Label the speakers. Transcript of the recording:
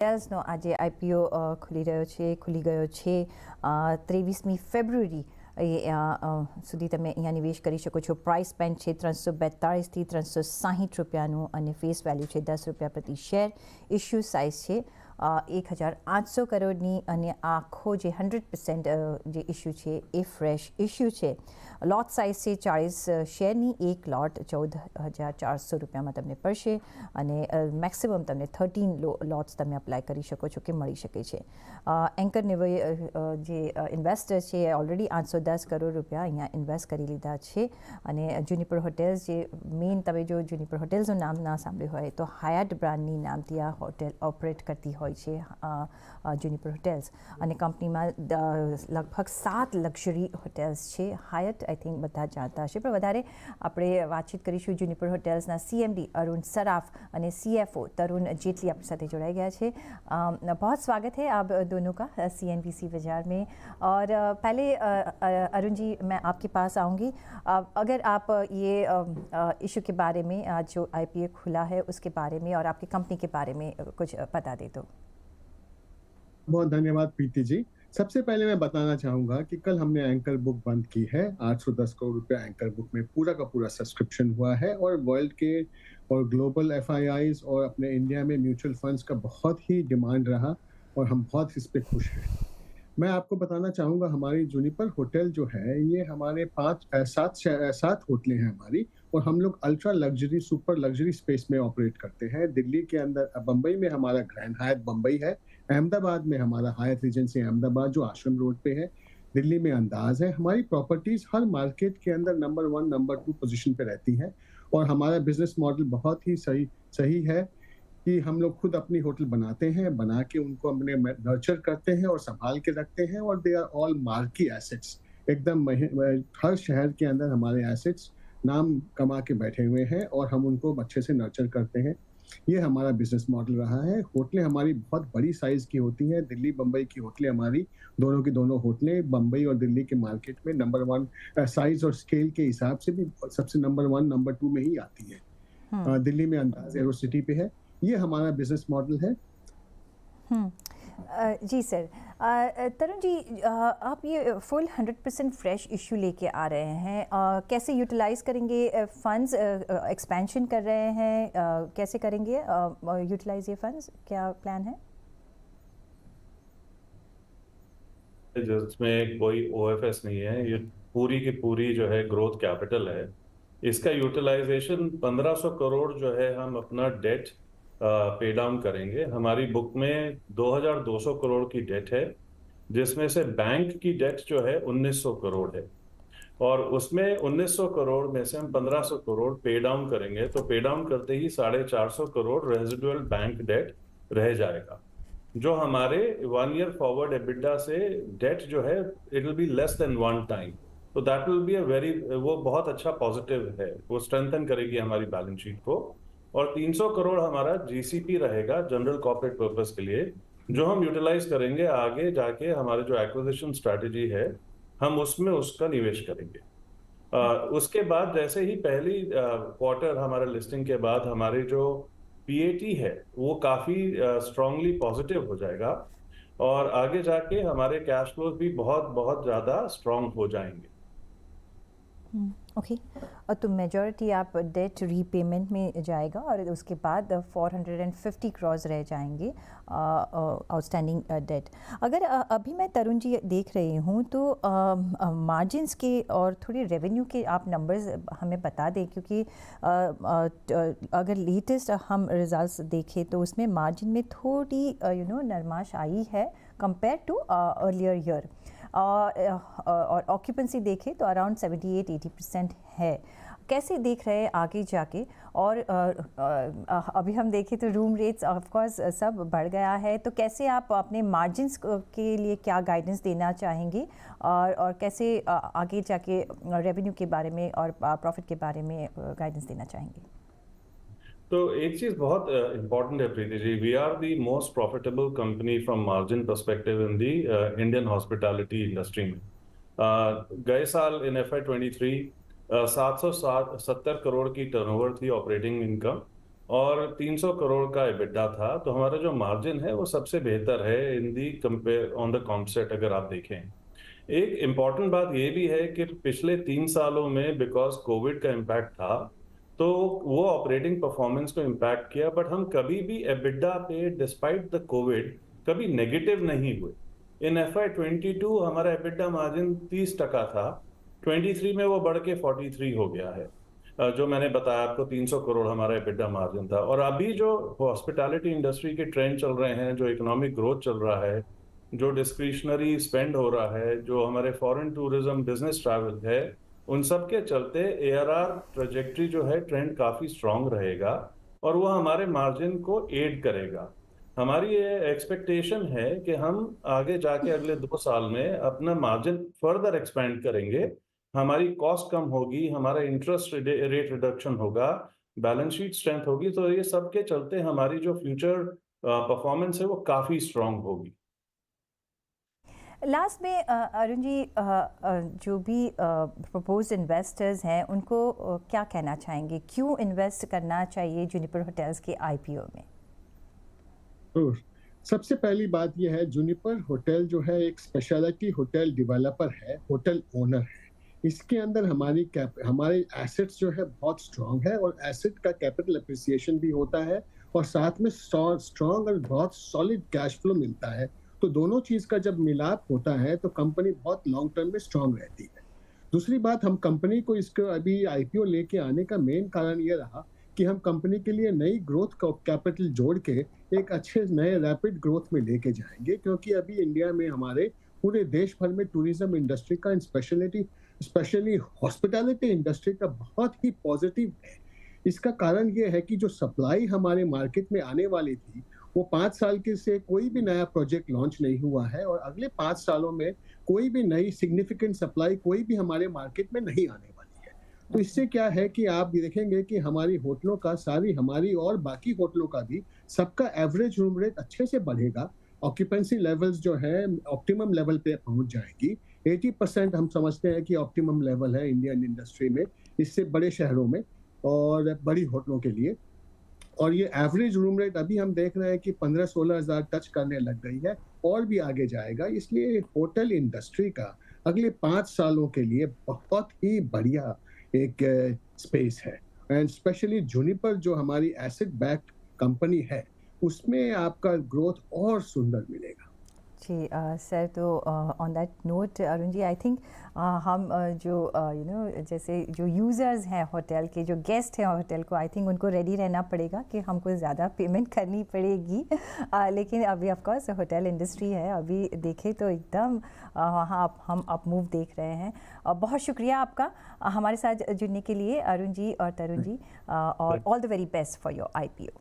Speaker 1: હોટેલ્સનો આજે આઈપીઓ ખુલી ગયો છે 23મી ફેબ્રુઆરી સુધી તમે અહીંયા નિવેશ કરી શકો છો. પ્રાઇસ બેન્ડ છે 342થી 360 રૂપિયાનું અને ફેસ વેલ્યુ છે 10 રૂપિયા પ્રતિ શેર. ઇશ્યુ સાઇઝ છે 1800 કરોડની અને આખો જે 100% જે ઇશ્યુ છે એ ફ્રેશ ઇશ્યુ છે. લોટ સાઇઝ છે 40 શેરની. એક લોટ 14,400 રૂપિયામાં તમને પડશે અને મેક્સિમમ તમને 13 લોટ્સ તમે અપ્લાય કરી શકો છો કે મળી શકે છે. એન્કર જે ઇન્વેસ્ટર છે એ ઓલરેડી 810 કરોડ રૂપિયા અહીંયા ઇન્વેસ્ટ કરી લીધા છે. અને જુનિપર હોટેલ્સ જે મેઇન, તમે જો જુનિપર હોટેલ્સનું નામ ના સાંભળ્યું હોય તો હયાત બ્રાન્ડની નામથી આ હોટેલ ઓપરેટ કરતી હોય છે જુનિપર હોટેલ્સ. અને કંપનીમાં લગભગ 7 લક્ઝરી હોટેલ્સ છે. હયાત આઈ થિંક બધા જાણતા હશે, પણ વધારે આપણે વાતચીત કરીશું જુનિપર હોટેલ્સના सीएमडी अरुण सराफ અને CFO तरुण जेटली अपने साथ जोड़ाए गया है. बहुत स्वागत है आप दोनों का CNBC बाजार में. और पहले अरुण जी मैं आपके पास आऊँगी. अगर आप ये इशू के बारे में, आज जो IPO खुला है उसके बारे में और आपकी कंपनी के बारे में कुछ बता दे तो.
Speaker 2: बहुत धन्यवाद प्रीति जी. सबसे पहले मैं बताना चाहूंगा कि कल हमने एंकर बुक बंद की है. 810 करोड़ रुपया एंकर बुक में पूरा का पूरा सब्सक्रिप्शन हुआ है और वर्ल्ड के और ग्लोबल FIIs और अपने इंडिया में म्यूचुअल फंड्स का बहुत ही डिमांड रहा और हम बहुत इस पे खुश हैं. मैं आपको बताना चाहूंगा हमारी जूनिपर होटल जो है ये हमारे 7 होटलें हैं हमारी, और हम लोग ultra luxury super luxury space में ऑपरेट करते हैं. दिल्ली के अंदर बम्बई में हमारा ग्रैंड हायत बम्बई है. अहमदाबाद में हमारा हायत रीजेंसी अहमदाबाद जो आश्रम रोड पे है. दिल्ली में अंदाज है. हमारी प्रॉपर्टीज हर मार्केट के अंदर नंबर 1 नंबर 2 पोजीशन पे रहती है. और हमारा बिजनेस मॉडल बहुत ही सही है कि हम लोग खुद अपनी होटल बनाते हैं, बना के उनको अपने नर्चर करते हैं और संभाल के रखते हैं. और they are all marquee assets. एकदम हर शहर के अंदर हमारे एसेट्स नाम कमा के बैठे हुए हैं और हम उनको अच्छे से नर्चर करते हैं. ये हमारा बिजनेस मॉडल रहा है. होटलें हमारी बहुत बड़ी साइज की होती हैं. दिल्ली बम्बई की होटलें हमारी दोनों की दोनों होटलें बम्बई और दिल्ली के मार्केट में नंबर 1 साइज और स्केल के हिसाब से भी सबसे नंबर 1 नंबर 2 में ही आती है. दिल्ली में अंदाज एरो सिटी पे है. ये हमारा बिजनेस मॉडल है.
Speaker 1: जी सर. तरुण जी, आप ये फुल 100% फ्रेश इशू लेके आ रहे हैं. कैसे यूटिलाइज करेंगे फंड्स? एक्सपेंशन कर रहे हैं, कैसे करेंगे यूटिलाइज ये फंड्स? क्या प्लान है?
Speaker 3: जिसमें कोई OFS नहीं है, ये पूरी की पूरी जो है ग्रोथ कैपिटल है. इसका यूटिलाइजेशन 1500 करोड़ जो है हम अपना डेट पे डाउन करेंगे. हमारी बुक में 2200 करोड़ की डेट है, जिसमें से बैंक की डेट जो है 1900 करोड़ है. और उसमें 1900 करोड़ में से हम 1500 करोड़ पे डाउन करेंगे, तो पे डाउन करते ही 450 करोड़ रेजिडुअल बैंक डेट रह जाएगा, जो हमारे 1 ईयर फॉरवर्ड एबिटा से डेट जो है it will be less than 1 time. तो दैट विल बी वो बहुत अच्छा पॉजिटिव है. वो स्ट्रेंथन करेगी हमारी बैलेंस शीट को. और 300 करोड़ हमारा GCP रहेगा, जनरल कॉर्पोरेट पर्पस के लिए, जो हम यूटिलाइज करेंगे आगे जाके. हमारे जो एक्विजिशन स्ट्रैटेजी है हम उसमें उसका निवेश करेंगे. उसके बाद जैसे ही पहली क्वार्टर हमारे लिस्टिंग के बाद हमारे जो PAT है वो काफी स्ट्रांगली पॉजिटिव हो जाएगा और आगे जाके हमारे कैश फ्लोज भी बहुत बहुत ज्यादा स्ट्रांग हो जाएंगे.
Speaker 1: ओके. तो मेजॉरिटी आप डेट रीपेमेंट में जाएगा और उसके बाद 450 करोड़ रह जाएंगे आउटस्टैंडिंग डेट. अगर अभी मैं तरुण जी देख रही हूँ तो मार्जिन्स के और थोड़ी रेवेन्यू के आप नंबर्स हमें बता दें, क्योंकि अगर लेटेस्ट हम रिजल्ट्स देखें तो उसमें मार्जिन में थोड़ी नरमाश आई है कंपेयर टू अर्लियर ईयर. और ऑक्यूपेंसी देखें तो अराउंड 78-80% है. कैसे देख रहे हैं आगे जाके? और अभी हम देखें तो रूम रेट्स ऑफ कोर्स सब बढ़ गया है, तो कैसे आप अपने मार्जिन्स के लिए क्या गाइडेंस देना चाहेंगे और कैसे आगे जाके रेवेन्यू के बारे में और प्रॉफिट के बारे में गाइडेंस देना चाहेंगे?
Speaker 3: तो एक चीज बहुत इम्पोर्टेंट है Preeti ji. We are the most profitable company from margin perspective in the Indian hospitality industry में. गए साल इन FY23 770 करोड़ की टर्नओवर थी ऑपरेटिंग इनकम, और 300 करोड़ का EBITDA था, तो हमारा जो मार्जिन है वो सबसे बेहतर है इन दी कंपेयर ऑन द कॉम्प अगर आप देखें। एक इम्पॉर्टेंट बात ये भी है कि पिछले 3 सालों में बिकॉज कोविड का इम्पैक्ट था, तो वो ऑपरेटिंग परफॉर्मेंस को इम्पैक्ट किया, बट हम कभी भी एबिडा पे डिस्पाइट द कोविड कभी नेगेटिव नहीं हुए। इन FY22 हमारा एबिडा मार्जिन 30% था, 23 में वो बढ़ के 43 हो गया है। जो मैंने बताया आपको 300 करोड़ हमारा एबिडा मार्जिन था। और अभी जो हॉस्पिटैलिटी इंडस्ट्री के ट्रेंड चल रहे हैं, जो इकोनॉमिक ग्रोथ चल रहा है, जो डिस्क्रिशनरी स्पेंड हो रहा है, जो हमारे फॉरेन टूरिज्म बिजनेस ट्रैवल है, उन सब के चलते ARR ट्रेजेक्ट्री जो है ट्रेंड काफी स्ट्रांग रहेगा और वो हमारे मार्जिन को एड करेगा। हमारी ये एक्सपेक्टेशन है कि हम आगे जाके अगले 2 साल में अपना मार्जिन फर्दर एक्सपेंड करेंगे, हमारी कॉस्ट कम होगी, हमारा इंटरेस्ट रेट रिडक्शन होगा, बैलेंस शीट स्ट्रेंथ होगी, तो ये सब के चलते हमारी जो फ्यूचर परफॉर्मेंस है वो काफी स्ट्रांग होगी।
Speaker 1: लास्ट में अरुण जी, जो भी प्रपोज्ड इन्वेस्टर्स हैं उनको क्या कहना चाहेंगे, क्यों इन्वेस्ट करना चाहिए जूनिपर होटल्स के IPO में?
Speaker 2: तो सबसे पहली बात यह है, जूनिपर होटल जो है एक स्पेशलिटी होटल डेवलपर है, होटल ओनर है। इसके अंदर हमारे एसेट्स जो है बहुत स्ट्रांग है और एसेट का कैपिटल अप्रिसिएशन भी होता है और साथ में स्ट्रांग और बहुत सॉलिड कैश फ्लो मिलता है। तो दोनों चीज का जब मिलाप होता है तो कंपनी बहुत लॉन्ग टर्म में स्ट्रांग रहती है। दूसरी बात, हम कंपनी को इसको अभी IPO लेके आने का मेन कारण ये रहा कि हम कंपनी के लिए नई ग्रोथ कैपिटल जोड़ के एक अच्छे नए रैपिड ग्रोथ में लेके जाएंगे, क्योंकि अभी इंडिया में हमारे पूरे देश भर में टूरिज्म इंडस्ट्री का स्पेशली हॉस्पिटैलिटी इंडस्ट्री का बहुत ही पॉजिटिव है। इसका कारण ये है कि जो सप्लाई हमारे मार्केट में आने वाली थी वो 5 साल के से कोई भी नया प्रोजेक्ट लॉन्च नहीं हुआ है और अगले 5 सालों में कोई भी नई सिग्निफिकेंट सप्लाई कोई भी हमारे मार्केट में नहीं आने वाली है। तो इससे क्या है कि आप देखेंगे कि हमारी होटलों का हमारी और बाकी होटलों का भी सबका एवरेज रूम रेट अच्छे से बढ़ेगा। ऑक्यूपेंसी लेवल्स जो है ऑप्टिमम लेवल पे पहुंच जाएगी। 80% हम समझते हैं कि ऑप्टिमम लेवल है इंडियन इंडस्ट्री में, इससे बड़े शहरों में और बड़ी होटलों के लिए। और ये एवरेज रूम रेट अभी हम देख रहे हैं कि 15-16 हज़ार टच करने लग गई है और भी आगे जाएगा। इसलिए होटल इंडस्ट्री का अगले 5 सालों के लिए बहुत ही बढ़िया एक स्पेस है। एंड स्पेशली जूनिपर जो हमारी एसेट बैक्ड कंपनी है उसमें आपका ग्रोथ और सुंदर मिलेगा।
Speaker 1: जी सर, तो on that note Arun ji, I think हम जो जैसे जो यूज़र्स हैं होटल के, जो गेस्ट हैं होटल को, आई थिंक उनको रेडी रहना पड़ेगा कि हमको ज़्यादा पेमेंट करनी पड़ेगी। लेकिन अभी ऑफ कोर्स होटल इंडस्ट्री है, अभी देखें तो एकदम वहाँ हम अप मूव देख रहे हैं। बहुत शुक्रिया आपका हमारे साथ जुड़ने के लिए अरुण जी और तरुण जी, और all the very best for your IPO।